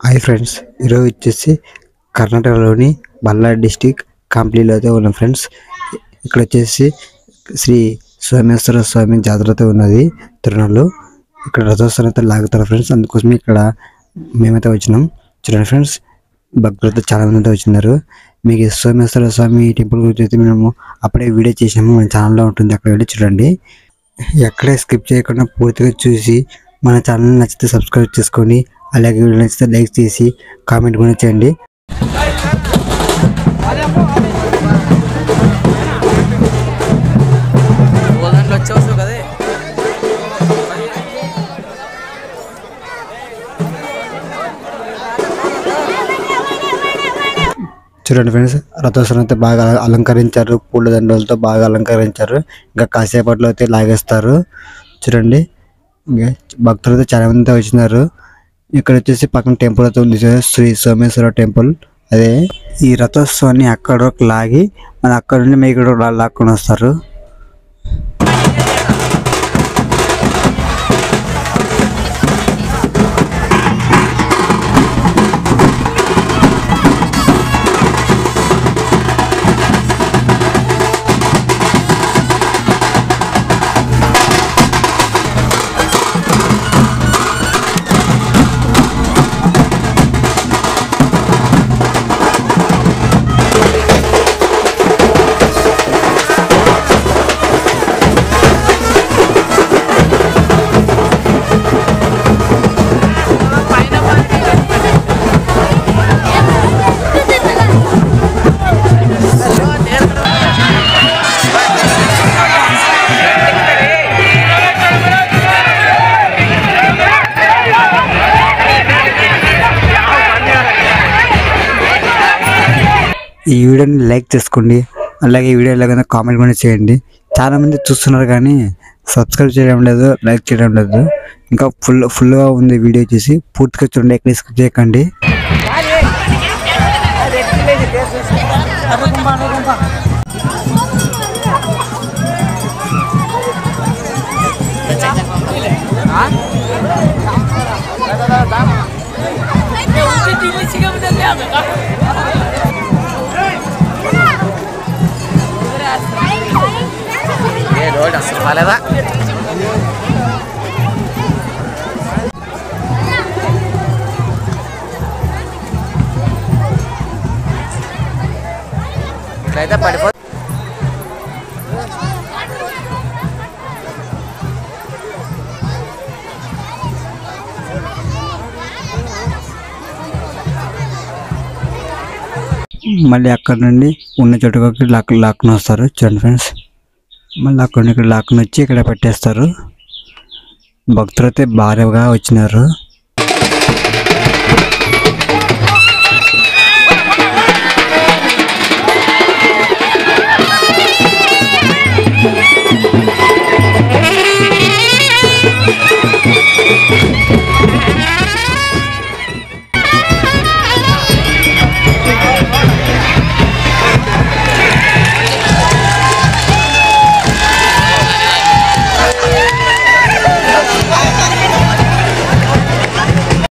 Hi friends, ఈరోజు వచ్చేసి కర్ణాటకలోని బళ్ళారి డిస్టిక్ కంప్లీలో అయితే ఉన్నాం ఫ్రెండ్స్. ఇక్కడ వచ్చేసి శ్రీ సోమేశ్వర స్వామి జాతరతో ఉన్నది తిరునాళ్ళు. ఇక్కడ రథోత్సవం అయితే లాగుతారు ఫ్రెండ్స్. అందుకోసం ఇక్కడ మేమైతే వచ్చినాం. చూడండి ఫ్రెండ్స్, భక్తులతో చాలా మంది అయితే వచ్చినారు. మీకు సోమేశ్వర స్వామి టెంపుల్ గురించి అయితే మేము అప్పుడే వీడియో చేసాము, మన ఛానల్లో ఉంటుంది, అక్కడ వెళ్ళి చూడండి. ఎక్కడే స్కిప్ చేయకుండా పూర్తిగా చూసి మన ఛానల్ నచ్చితే సబ్స్క్రైబ్ చేసుకొని, అలాగే వీడియో నచ్చితే లైక్ చేసి కామెంట్ కూడా చేయండి. చూడండి ఫ్రెండ్స్, రథోత్సవం అయితే బాగా అలంకరించారు, పూల దండలతో బాగా అలంకరించారు. ఇంకా కాసేపట్లో అయితే లాగేస్తారు. చూడండి, ఇంకా భక్తులతో చాలా మంది వచ్చినారు. ఇక్కడ వచ్చేసి పక్కన టెంపుల్ అయితే ఉంది, శ్రీ సోమేశ్వర టెంపుల్. అదే ఈ రథోత్సవాన్ని అక్కడ లాగి మన అక్కడ నుండి మీ ఇక్కడ లాక్కొని వస్తారు. ఈ వీడియోని లైక్ చేసుకోండి, అలాగే ఈ వీడియో ఎలాగైనా కామెంట్ కూడా చేయండి. చాలామంది చూస్తున్నారు కానీ సబ్స్క్రైబ్ చేయడం లేదు, లైక్ చేయడం లేదు. ఇంకా ఫుల్గా ఉంది వీడియో వచ్చేసి, పూర్తిగా చూడండి, ఎక్కడ స్కిప్ చేయకండి. అసలు బాలేదా? ఇట్లయితే పడిపో. మళ్ళీ అక్కడ నుండి ఉన్న చోటుకి లాక్కుని వస్తారు. చూడండి ఫ్రెండ్స్, మళ్ళీ అక్కడ ఇక్కడ లాక్కుని వచ్చి ఇక్కడ పెట్టేస్తారు. భక్తులు అయితే భారీగా వచ్చినారు.